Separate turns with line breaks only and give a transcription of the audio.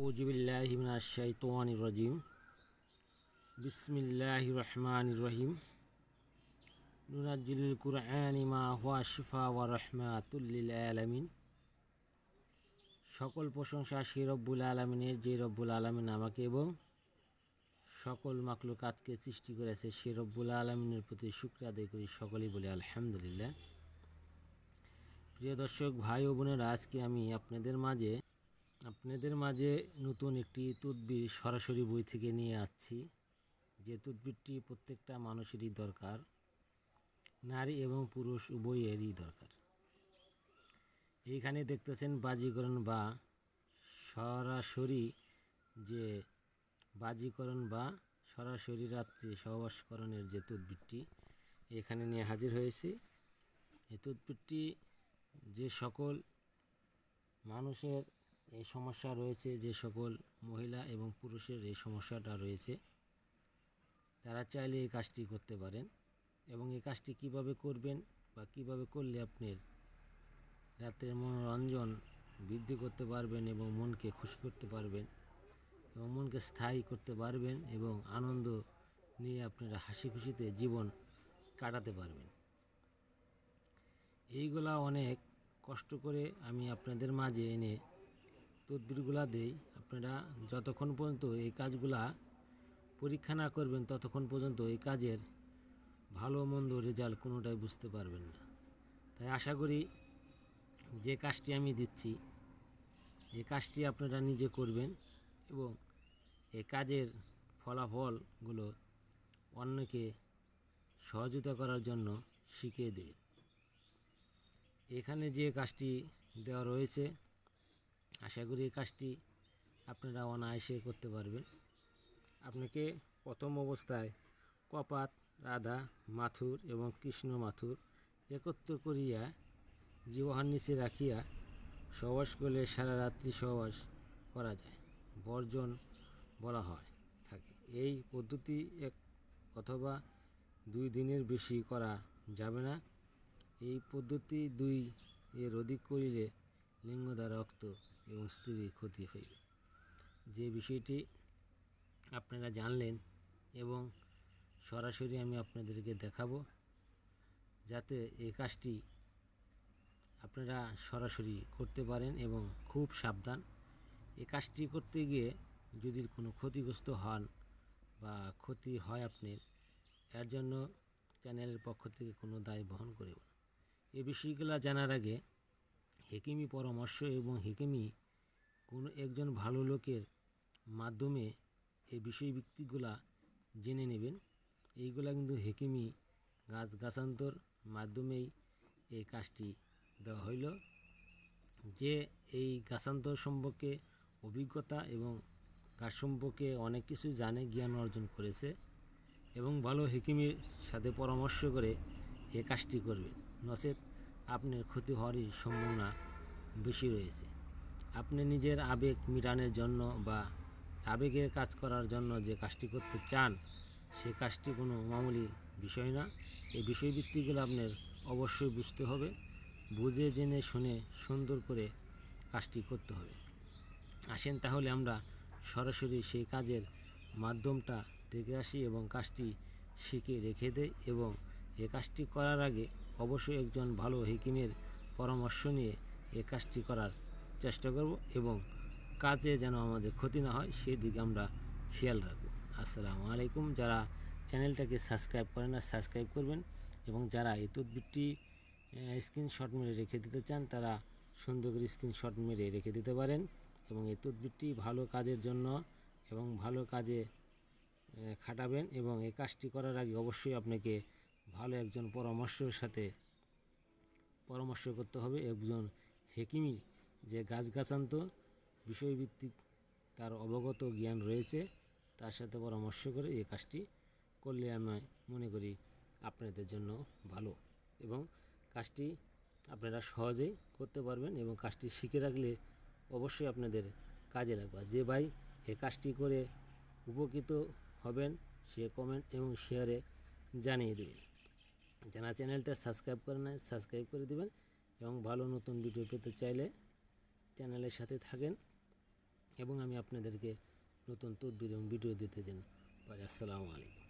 আউযুবিল্লাহি মিনাশ শাইতানির রাজিম। বিসমিল্লাহির রহমানির রহিম। নুনাজ্জিলুল কুরআনি মা হুয়া শিফা ওয়া রাহমাতুল লিল আলামিন। সকল প্রশংসা সেই রব্বুল আলামিনের, যে রব্বুল আলামিন আমাকে এবং সকল মাখলুকাতকে সৃষ্টি করেছে। সেই রব্বুল আলামিনের প্রতি শুকরিয়া আদায় করি, সকলেই বলি আলহামদুলিল্লাহ। প্রিয় দর্শক ভাই ও বোনেরা, আজকে আমি আপনাদের মাঝে নতুন একটি তদবির সরাসরি বই থেকে নিয়ে আসছি। যে তদবিরটি প্রত্যেকটা মানুষেরই দরকার, নারী এবং পুরুষ উভয়েরই দরকার। এইখানে দেখতেছেন বাজিকরণ বা সরাসরি যে বাজিকরণ বা সরাসরি রাত্রি সহবাসকরণের যে তদবিরটি এখানে নিয়ে হাজির হয়েছি। এই তদবিরটি যে সকল মানুষের এই সমস্যা রয়েছে, যে সকল মহিলা এবং পুরুষের এই সমস্যাটা রয়েছে, তারা চাইলে এই কাজটি করতে পারেন। এবং এই কাজটি কিভাবে করবেন বা কিভাবে করলে আপনার রাতের মনোরঞ্জন বৃদ্ধি করতে পারবেন এবং মনকে খুশি করতে পারবেন এবং মনকে স্থায়ী করতে পারবেন এবং আনন্দ নিয়ে আপনারা হাসি খুশিতে জীবন কাটাতে পারবেন, এইগুলা অনেক কষ্ট করে আমি আপনাদের মাঝে এনে তদবিরগুলা দেই। আপনারা যতক্ষণ পর্যন্ত এই কাজগুলা পরীক্ষা না করবেন ততক্ষণ পর্যন্ত এই কাজের ভালো মন্দ রেজাল্ট কোনোটাই বুঝতে পারবেন না। তাই আশা করি যে কাজটি আমি দিচ্ছি এই কাজটি আপনারা নিজে করবেন এবং এই কাজের ফলাফলগুলো অন্যকে সহযোগিতা করার জন্য শিখিয়ে দেবেন। এখানে যে কাজটি দেওয়া রয়েছে, আশা করি এই কাজটি আপনারা অনায়াসে করতে পারবেন। আপনাকে প্রথম অবস্থায় কপাত, রাধা মাথুর এবং কৃষ্ণ মাথুর একত্র করিয়া জিহ্বার নিচে রাখিয়া সহবাস করলে সারা রাত্রি সহবাস করা যায়, বর্জন বলা হয় থাকে। এই পদ্ধতি এক অথবা 2 দিনের বেশি করা যাবে না। এই পদ্ধতি 2 এর অধিক করিলে লিঙ্গ দ্বারা রক্ত এবং স্ত্রীর ক্ষতি হইবে। যে বিষয়টি আপনারা জানলেন এবং সরাসরি আমি আপনাদেরকে দেখাবো, যাতে এই কাজটি আপনারা সরাসরি করতে পারেন এবং খুব সাবধান। এই কাজটি করতে গিয়ে যদি কোনো ক্ষতিগ্রস্ত হন বা ক্ষতি হয় আপনার, এর জন্য চ্যানেলের পক্ষ থেকে কোনো দায় বহন করব না। এই বিষয়গুলো জানার আগে হেকিমি পরামর্শ এবং হেকিমি কোনো একজন ভালো লোকের মাধ্যমে এই বিষয়ভিত্তিকগুলা জেনে নেবেন। এইগুলা কিন্তু হেকিমি গাছান্তর মাধ্যমেই এই কাজটি দেওয়া হইল। যে এই গাছান্তর সম্পর্কে অভিজ্ঞতা এবং গাছ সম্পর্কে অনেক কিছু জানে, জ্ঞান অর্জন করেছে এবং ভালো হেকিমির সাথে পরামর্শ করে এই কাজটি করবেন, নচেত আপনার ক্ষতি হওয়ারই সম্ভাবনা বেশি রয়েছে। আপনি নিজের আবেগ মিটানোর জন্য বা আবেগের কাজ করার জন্য যে কাজটি করতে চান, সে কাজটি কোনো মামুলি বিষয় না। এই বিষয়ভিত্তিকগুলো আপনার অবশ্যই বুঝতে হবে, বুঝে জেনে শুনে সুন্দর করে কাজটি করতে হবে। আসেন তাহলে আমরা সরাসরি সেই কাজের মাধ্যমটা দেখে আসি এবং কাজটি শিখে রেখে দেই। এবং এই কাজটি করার আগে অবশ্যই একজন ভালো হেকিমের পরামর্শ নিয়ে এই কাজটি করার চেষ্টা করব এবং কাজে যেন আমাদের ক্ষতি না হয় সেই দিকে আমরা খেয়াল রাখব। আসসালামু আলাইকুম। যারা চ্যানেলটাকে সাবস্ক্রাইব করেন না, সাবস্ক্রাইব করবেন এবং যারা এই তদবিরটি স্ক্রিনশট মেরে রেখে দিতে চান, তারা সুন্দর করে স্ক্রিনশট মেরে রেখে দিতে পারেন। এবং এই তদবিরটি ভালো কাজের জন্য এবং ভালো কাজে খাটাবেন। এবং এই কাজটি করার আগে অবশ্যই আপনাকে ভালো একজন পরামর্শের সাথে পরামর্শ করতে হবে। একজন হেকিমি যে গাছান্ত বিষয়ভিত্তিক তার অবগত জ্ঞান রয়েছে, তার সাথে পরামর্শ করে এই কাজটি করলে আমি মনে করি আপনাদের জন্য ভালো এবং কাজটি আপনারা সহজেই করতে পারবেন এবং কাজটি শিখে রাখলে অবশ্যই আপনাদের কাজে লাগবে। যে ভাই এই কাজটি করে উপকৃত হবেন সে কমেন্ট এবং শেয়ারে জানিয়ে দেবেন। যারা চ্যানেলটা সাবস্ক্রাইব করে না, সাবস্ক্রাইব করে দেবেন এবং ভালো নতুন ভিডিও পেতে চাইলে চ্যানেলের সাথে থাকেন এবং আমি আপনাদেরকে নতুন তদবির এবং ভিডিও দিতে পারি। আসসালামু আলাইকুম।